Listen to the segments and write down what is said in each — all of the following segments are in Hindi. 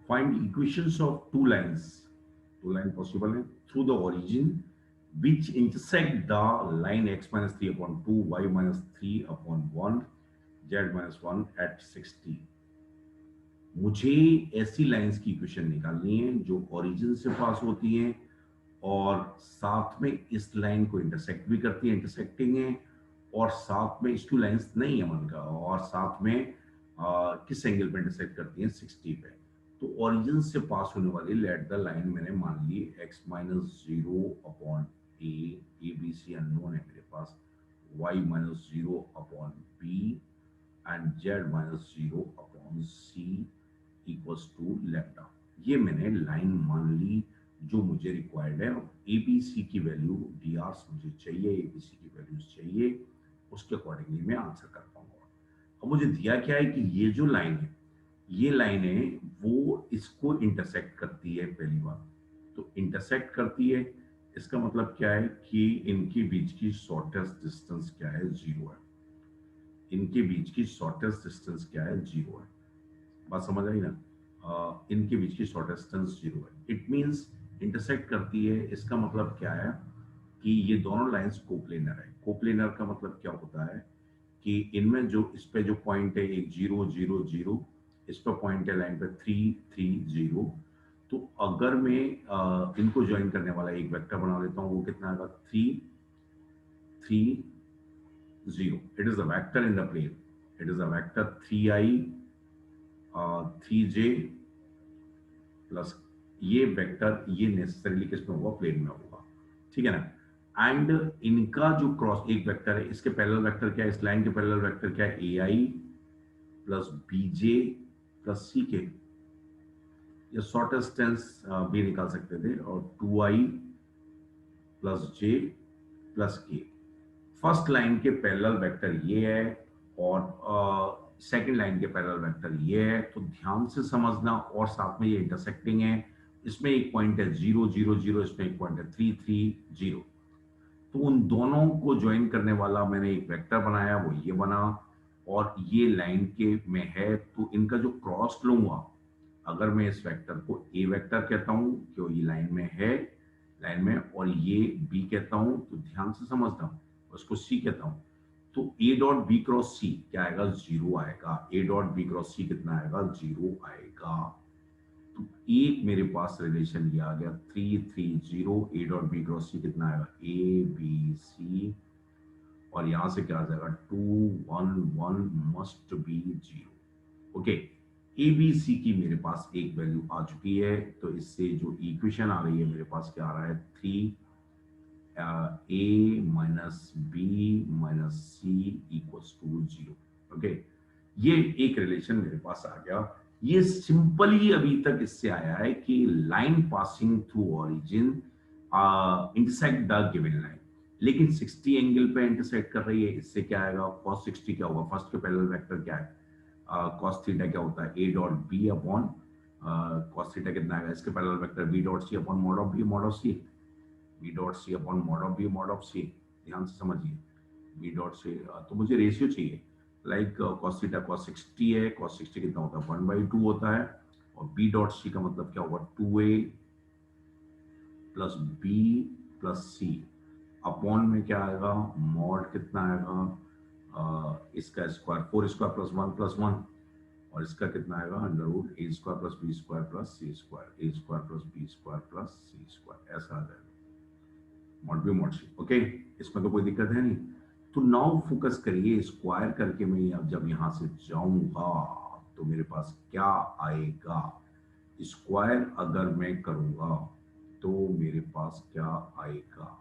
Find equations of two line possible है through the origin which intersect the line x minus 3 upon 2, y minus 3 upon 1, z minus 1 at 60. मुझे ऐसी लाइंस की इक्वेशन निकालनी है जो ओरिजिन से पास होती हैं और साथ में इस लाइन को इंटरसेक्ट भी करती है, इंटरसेक्टिंग है, और साथ में इस टू लाइंस नहीं है मन का, और साथ में किस एंगल पे इंटरसेक्ट करती हैं, 60 पे। तो ओरिजिन से पास होने वाली लेट द लाइन मैंने मान ली x minus zero upon a b c unknown है मेरे पास, y minus zero upon b and z minus zero upon c equals to लेफ्टा। ये मैंने लाइन मान ली जो मुझे रिक्वायर्ड है। ए बी सी की वैल्यू डी आर मुझे चाहिए, ए बी सी की वैल्यूज चाहिए, उसके अकॉर्डिंगली मैं आंसर कर पाऊंगा। अब मुझे दिया क्या है कि ये जो लाइन है, ये लाइन है वो इसको इंटरसेक्ट करती है पहली बार। तो इंटरसेक्ट करती है, इसका मतलब क्या है कि इनके बीच की शॉर्टेस्ट डिस्टेंस क्या है, जीरो है। इनके बीच की शॉर्टेस्ट डिस्टेंस क्या है, जीरो है। बात समझ आई ना? इनके बीच की शॉर्टेस्ट डिस्टेंस जीरो है। इट मींस इंटरसेक्ट करती है, इसका मतलब क्या है कि ये दोनों लाइंस कोप्लेनर है। कोप्लेनर का मतलब क्या होता है कि इनमें जो इस पे जो पॉइंट है एक जीरो जीरो जीरो, इस पर पॉइंट है लाइन पे थ्री थ्री जीरो। तो अगर मैं इनको ज्वाइन करने वाला एक वेक्टर बना लेता हूँ, वो कितना आएगा, three three zero. It is a vector in the plane, it is a vector three i three j plus ये वेक्टर, ये नेसेसरीली किसमें होगा, प्लेन में होगा, ठीक है ना। एंड इनका जो क्रॉस एक वेक्टर है, इसके पैरेलल वेक्टर क्या है, इस लाइन के पैरेलल वेक्टर क्या है, a i plus b j plus c k, या शॉर्टेस्ट डिस्टेंस भी निकाल सकते थे, और two i plus j plus k. First line के पैरेलल वेक्टर ये है और सेकंड लाइन के पैरेलल वेक्टर ये है। तो ध्यान से समझना, और साथ में ये इंटरसेक्टिंग है। इसमें एक पॉइंट है जीरो जीरो जीरो, इसमें एक पॉइंट है थ्री थ्री जीरो। तो उन दोनों को ज्वाइन करने वाला मैंने एक वेक्टर बनाया, वो ये बना, और ये लाइन के में है। तो इनका जो क्रॉस लूंगा, अगर मैं इस वेक्टर को ए वेक्टर कहता हूं क्यों ये लाइन में है, लाइन में, और ये बी कहता हूं, तो ध्यान से समझना, उसको सी कहता हूं। तो ए डॉट बी क्रॉस सी क्या आएगा, जीरो आएगा। ए डॉट बी क्रॉस सी कितना आएगा, जीरो आएगा। तो एक मेरे पास रिलेशन ये आ गया, three three zero, a dot b cross c कितना आएगा, ए बी सी, और यहां से क्या आ जाएगा, two one one must be zero. Okay, a b c की मेरे पास एक वैल्यू आ चुकी है। तो इससे जो इक्वेशन आ रही है मेरे पास, क्या आ रहा है, three a minus b minus c equals to zero. Okay, ये एक रिलेशन मेरे पास आ गया। ये सिंपली अभी तक इससे आया है कि line passing through origin intersect the given line, लेकिन 60 एंगल पे इंटरसेक्ट कर रही है। इससे क्या आएगा, cos 60 क्या होगा, फर्स्ट के पैरेलल वेक्टर क्या है, cos थीटा क्या होता है, a dot b upon cos theta कितना आएगा, इसके parallel vector b dot c upon mod of b mod of c, b dot c upon mod of b mod of c. ध्यान से समझिए, b डॉट से तो मुझे रेशियो चाहिए, लाइक cos थीटा cos 60 है, cos 60 कितना होता है, 1/2 होता है, और b डॉट सी का मतलब क्या होगा, 2a plus B plus C upon में क्या आएगा, मॉड कितना आएगा, इसका square, four square plus one, और इसका कितना आएगा, under root A square plus B square plus C square, A square plus B square plus C square, ऐसा आ जाएगा, mod B mod C. Okay, इसमें तो कोई दिक्कत है नहीं। तो नाउ फोकस करिए, स्क्वायर करके मैं अब जब यहां से जाऊंगा तो मेरे पास क्या आएगा, स्क्वायर अगर मैं करूंगा तो मेरे पास क्या आएगा,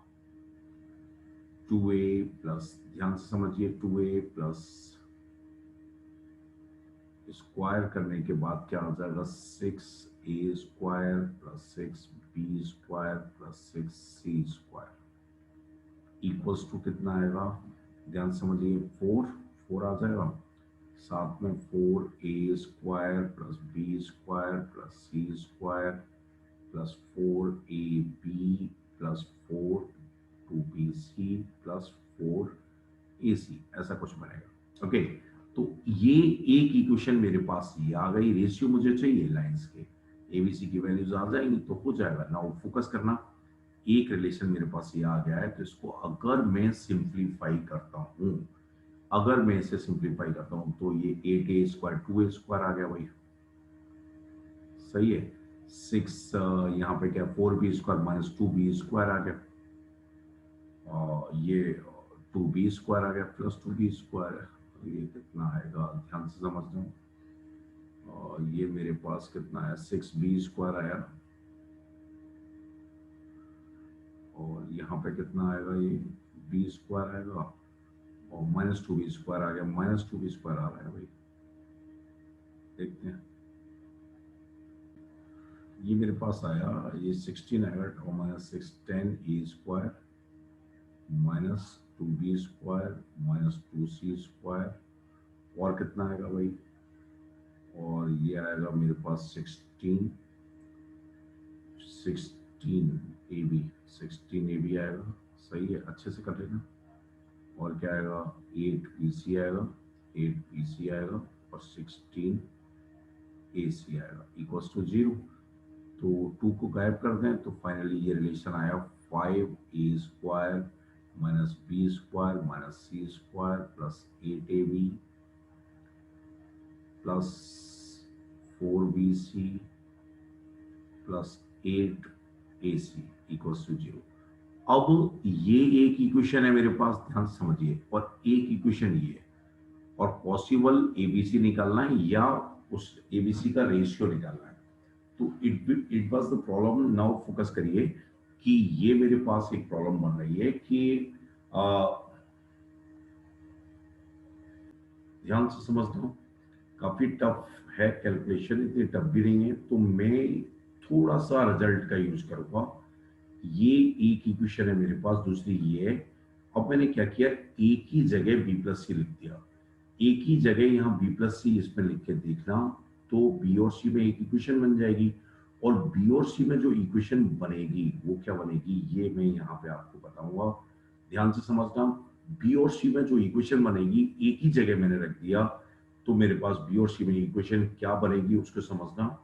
टू ए प्लस, ध्यान से समझिए, टू ए प्लस स्क्वायर करने के बाद क्या आ जाएगा, six a square plus six b square plus six c square equals to कितना आएगा, ध्यान से समझिए, फोर, फोर आ जाएगा। साथ में four A square plus B square plus C square plus four A B plus four two B C plus four A C, ऐसा कुछ बनेगा। ओके, तो ये एक इक्वेशन मेरे पास ये आ गई। रेशियो मुझे चाहिए लाइंस के, एबीसी की वैल्यूज आ जाएंगी तो हो जाएगा। नाउ फोकस करना, एक रिलेशन मेरे पास ये आ गया है, तो इसको अगर मैं सिंप्लीफाई करता हूँ, अगर मैं इसे सिंप्लीफाई करता हूँ तो ये 8a² 2a² आ गया भाई, सही है। 6 यहाँ पे क्या, 4b² -2b² आ गया, और ये 2b² आ गया +2b², ये कितना आएगा ध्यान से समझना। और ये मेरे पास कितना है, 6b² आया, और यहाँ पे कितना आएगा, ये b² आएगा, और -2b² आ गया, -2b² आ रहा है भाई, देखते हैं। ये मेरे पास आया, ये 16 आएगा, और -6 10a² -2b² -2c², और कितना आएगा भाई, और ये आएगा मेरे पास 16 आएगा, सही है, अच्छे से कर लेना। और क्या आएगा, 8bc आएगा, 8bc आएगा, और 16ac आएगा, इक्वल्स टू 0। तो 2 को गायब कर दें तो फाइनली ये रिलेशन आया 5a² -b² -c² +8ab +4bc +8ac equals to 0। अब ये एक इक्वेशन है मेरे पास, ध्यान से समझिए, और एक इक्वेशन ये है, और पॉसिबल एबीसी निकालना है या उस एबीसी का रेशियो निकालना है। तो it was the problem. Now focus करिए कि ये मेरे पास एक प्रॉब्लम बन रही है कि ध्यान से समझता हूँ, काफी टफ है कैलकुलेशन, इतनी टफ भी नहीं है, तो मैं थोड़ा सा रिजल्ट का यूज करूंगा। ये एक इक्वेशन है मेरे पास, दूसरी ये है। अब मैंने क्या किया, एक ही जगह बी प्लस सी लिख दिया, एक ही जगह यहाँ बी प्लस सी इसमें लिख के देखना, तो बी और सी में एक इक्वेशन बन जाएगी। और बी और सी में जो इक्वेशन बनेगी वो क्या बनेगी, ये मैं यहाँ पे आपको बताऊंगा, ध्यान से समझना। बी और सी में जो इक्वेशन बनेगी, एक ही जगह मैंने रख दिया, तो मेरे पास बी और सी में इक्वेशन क्या बनेगी उसको समझना।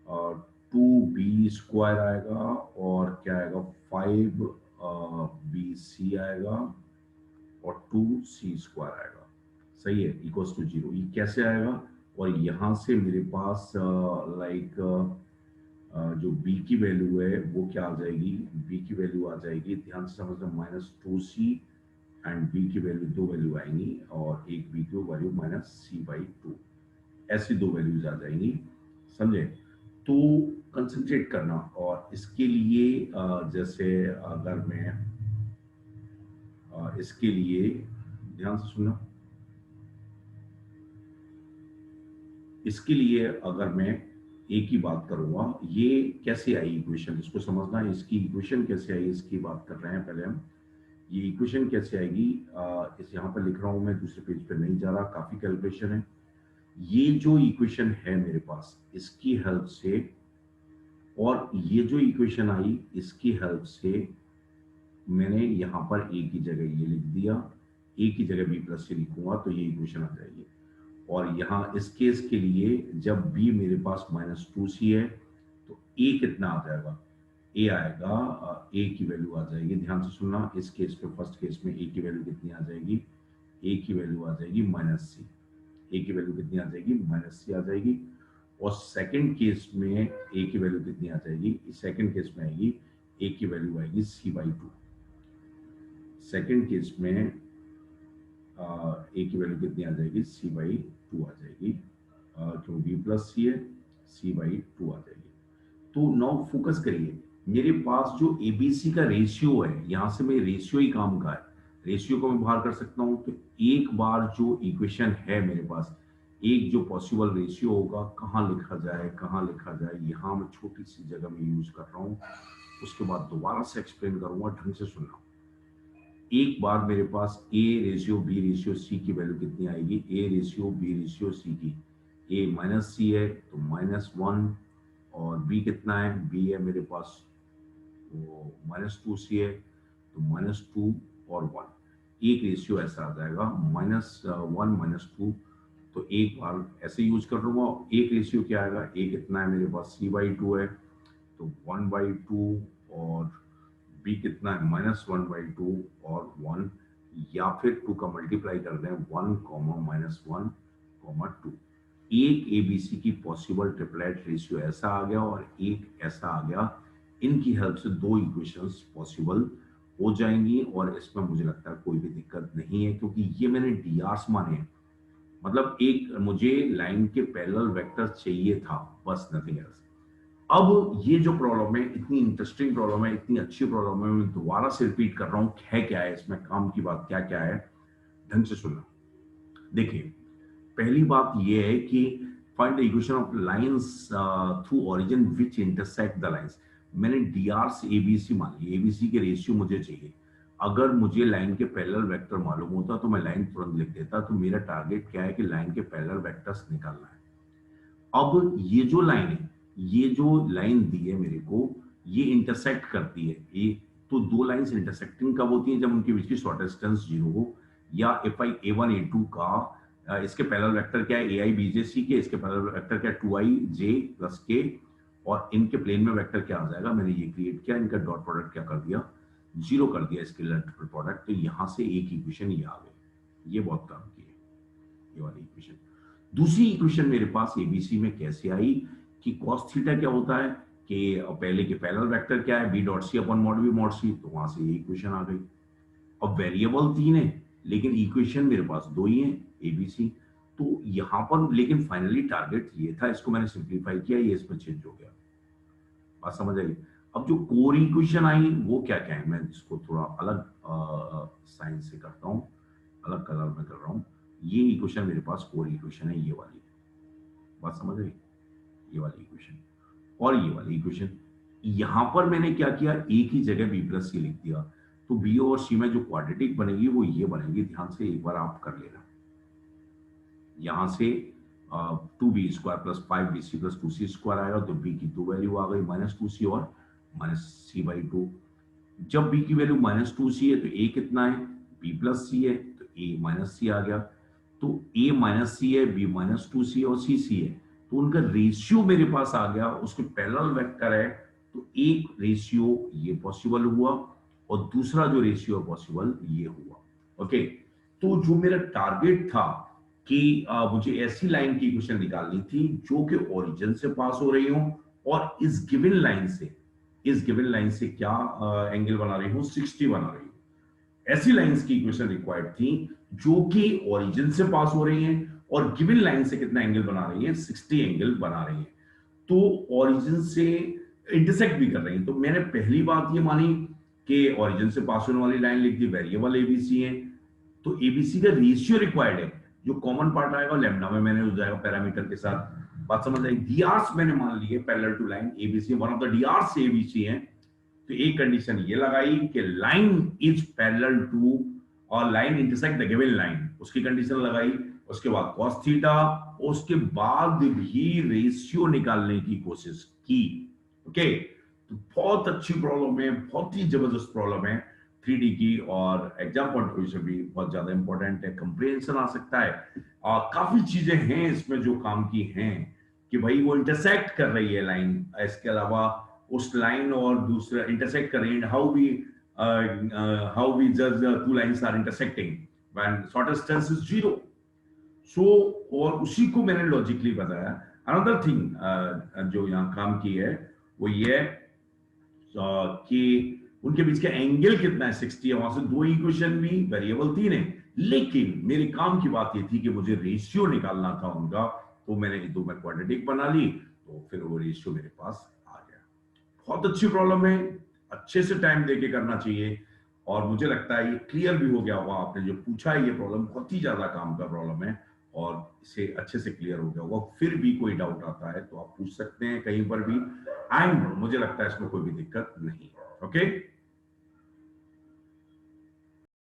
और 2b² आएगा, और क्या आएगा, 5bc आएगा, और 2c² आएगा, सही है, इक्वल्स टू 0। ये कैसे आएगा, और यहां से मेरे पास लाइक जो b की वैल्यू है वो क्या आ जाएगी, b की वैल्यू आ जाएगी, ध्यान से समझना, -2c, एंड b की वैल्यू, दो वैल्यू आएंगी, और एक b की वैल्यू -c/2, ऐसी दो वैल्यूज आ जाएंगी, समझे। तो कंसंट्रेट करना, और इसके लिए जैसे अगर मैं इसके लिए ध्यान से सुनना, इसके लिए अगर मैं एक ही बात करूंगा, ये कैसे आई इक्वेशन, इसको समझना, इसकी इक्वेशन कैसे आई इसकी बात कर रहे हैं पहले हम। ये इक्वेशन कैसे आएगी, इस यहाँ पर लिख रहा हूं मैं, दूसरे पेज पे नहीं जा रहा, काफी कैलकुलेशन है। ये जो इक्वेशन है मेरे पास, इसकी हेल्प से, और ये जो इक्वेशन आई इसकी हेल्प से, मैंने यहाँ पर एक ही जगह ये लिख दिया, एक ही जगह बी प्लस से लिखूंगा तो ये इक्वेशन आ जाएगी। और यहाँ इस केस के लिए जब b मेरे पास -2c है, तो a कितना आ जाएगा, a आएगा, a की वैल्यू आ जाएगी, ध्यान से सुनना, इस केस में, फर्स्ट केस में a की वैल्यू कितनी आ जाएगी, a की वैल्यू आ जाएगी -c, a की वैल्यू कितनी आ जाएगी, -c आ जाएगी। और सेकंड केस में a की वैल्यू कितनी आ जाएगी, सेकंड केस में आएगी, a की वैल्यू आएगी c/2, सेकंड केस में ए की वैल्यू कितनी आ जाएगी, c/2 आ जाएगी, क्यों b प्लस सी है, c/2 आ जाएगी। तो नाउ फोकस करिए, मेरे पास जो एबीसी का रेशियो है, यहां से मैं रेशियो ही काम का है, रेशियो को मैं बाहर कर सकता हूं। तो एक बार जो इक्वेशन है मेरे पास, एक जो पॉसिबल रेशियो होगा, कहाँ लिखा जाए, कहाँ लिखा जाए, यहाँ मैं छोटी सी जगह में यूज कर रहा हूँ, उसके बाद दोबारा से एक्सप्लेन करूंगा, ढंग से सुनना। एक बार मेरे पास A ratio B ratio C की वैल्यू कितनी आएगी, A ratio B ratio C की, ए -c है तो -1, और बी कितना है, बी है मेरे पास वो -2c है, तो -2 और 1, एक रेशियो ऐसा आ जाएगा, -1 -2, तो एक बार ऐसे यूज कर लूंगा। एक रेशियो क्या आएगा, एक इतना है मेरे पास c/2 है, तो 1/2, और b कितना है -1/2 और 1, या फिर 2 का मल्टीप्लाई कर दें, 1, -1, 2। एक एबीसी की पॉसिबल ट्रिपलेट रेशियो ऐसा आ गया और एक ऐसा आ गया। इनकी हेल्प से दो इक्वेशंस पॉसिबल हो जाएंगी, और इसमें मुझे लगता है कोई भी दिक्कत नहीं है, क्योंकि ये मैंने डीआरस माने हैं। मतलब एक मुझे लाइन के पैरेलल वेक्टर चाहिए था, बस नथिंग एल्स। अब ये जो प्रॉब्लम है, इतनी इंटरेस्टिंग प्रॉब्लम है, इतनी अच्छी प्रॉब्लम है, मैं दोबारा से रिपीट कर रहा हूं, है क्या है इसमें काम की बात, क्या क्या है, ढंग से सुनना। देखिए, पहली बात ये है कि find the equation of lines through origin which intersect the lines. मैंने डीआर से एबीसी मान ली, एबीसी के रेशियो मुझे चाहिए। अगर मुझे लाइन के पैरेलल वेक्टर मालूम होता तो मैं लाइन तुरंत लिख देता। तो मेरा टारगेट क्या है कि लाइन के पैरेलल वेक्टर्स निकालना है। अब ये जो लाइन है, ये जो लाइन दी है मेरे को, ये इंटरसेक्ट करती है ये। तो दो लाइंस इंटरसेक्टिंग कब होती हैं, जब उनके बीच की शॉर्टेस्ट डिस्टेंस 0 हो, या एफ आई A1 A2 का इसके पैरेलल वेक्टर क्या है, AI BJ C के, इसके पैरेलल वेक्टर क्या है 2I J प्लस K, और इनके प्लेन में वेक्टर क्या आ जाएगा, मैंने ये क्रिएट किया, इनका डॉट प्रोडक्ट क्या कर दिया, 0 कर दिया, इसके ट्रिपल प्रोडक्ट। तो यहां से एक इक्वेशन ये आ गई, ये बहुत काम की है ये वाली इक्वेशन। दूसरी इक्वेशन मेरे पास एबीसी में कैसे आई कि cos थीटा क्या होता है, कि पहले के पैरेलल वेक्टर क्या है, b dot c upon mod B mod c, तो वहां से ये इक्वेशन आ गई। अब वेरिएबल 3 है, लेकिन इक्वेशन मेरे पास 2 ही है, एबीसी। तो यहां पर लेकिन फाइनली टारगेट ये था, इसको मैंने सिंप्लीफाई किया, ये इसमें चेंज हो गया। बात समझ आई। अब जो कोर इक्वेशन आई वो क्या क्या है, मैं इसको थोड़ा अलग साइन से करता हूं, अलग कलर में कर रहा हूं। ये इक्वेशन मेरे पास कोर इक्वेशन है, ये वाली। बात समझ आई, ये वाली इक्वेशन और ये वाली इक्वेशन। यहां पर मैंने क्या किया, एक ही जगह बी प्लस सी लिख दिया। तो बी और सी में जो क्वाड्रेटिक बनेगी वो ये बनेगी, ध्यान से एक बार आप कर लेना। यहां से 2b² plus 5bc plus 2c² आएगा, तो b की दो वैल्यू आ गई, -2c और -c/2। जब b की वैल्यू -2c है तो a कितना है, b प्लस सी है, तो a माइनस सी आ गया। तो a माइनस सी है, b -2c और c c है, तो उनका रेशियो मेरे पास आ गया, उसके पैरेलल वेक्टर है। तो एक रेशियो ये पॉसिबल हुआ, और दूसरा जो रेशियो पॉसिबल ये हुआ। ओके, तो जो मेरा टारगेट था कि मुझे ऐसी लाइन की इक्वेशन निकालनी थी जो कि ओरिजिन से पास हो रही हो, और इस गिवन लाइन से क्या एंगल बना रही हूं, 60 बना रही हूं। ऐसी लाइंस की इक्वेशन रिक्वायर्ड थी जो कि ओरिजिन से पास हो रही हैं, और गिवन लाइन से कितना एंगल बना रही है, 60 एंगल बना रही है। तो ओरिजिन से इंटरसेक्ट भी कर रही है। तो मैंने पहली बात ये मानी कि ओरिजिन से पास होने वाली लाइन लिख दी, वेरिएबल एबीसी है, तो एबीसी का रेशियो रिक्वायर्ड है। जो कॉमन पार्ट आएगा लैम्डा में मैंने हो जाएगा पैरामीटर के साथ। बात समझ आई। डीआरस मैंने मान लिए parallel to line ABC, one of the DRs ABC है। तो एक कंडीशन ये लगाई कि लाइन इज पैरेलल टू, और line intersect the given line, उसकी कंडीशन लगाई। उसके बाद cos थीटा, उसके बाद भी रेशियो निकालने की कोशिश की। ओके, तो बहुत अच्छी प्रॉब्लम है, बहुत ही जबरदस्त प्रॉब्लम है 3D की, और एग्जाम पॉइंट ऑफ व्यू से भी बहुत ज्यादा इंपॉर्टेंट है। कंप्रिहेंशन आ सकता है, और काफी चीजें हैं इसमें जो काम की हैं, कि भाई वो इंटरसेक्ट कर रही है लाइन, इसके अलावा उस लाइन और दूसरा इंटरसेक्ट कर रही है, हाउ वी जज two lines are intersecting when shortest distance is 0। So और उसी को मैंने लॉजिकली बताया। अनदर थिंग जो यहाँ काम की है वो ये कि उनके बीच का एंगल कितना है, 60 है। वहां से दो इक्वेशन भी, वेरिएबल 3 है, लेकिन मेरे काम की बात ये थी कि मुझे रेशियो निकालना था उनका। तो मैंने दो में क्वाड्रेटिक बना ली, तो फिर वो रेशियो मेरे पास आ गया। बहुत अच्छी प्रॉब्लम है, अच्छे से टाइम देके करना चाहिए, और मुझे लगता है ये क्लियर भी हो गया होगा। आपने जो पूछा है ये प्रॉब्लम बहुत ही ज्यादा काम का प्रॉब्लम है, और इसे अच्छे से क्लियर हो गया होगा। फिर भी कोई डाउट आता है तो आप पूछ सकते हैं कहीं पर भी, एंड मुझे लगता है इसमें कोई भी दिक्कत नहीं है। ओके।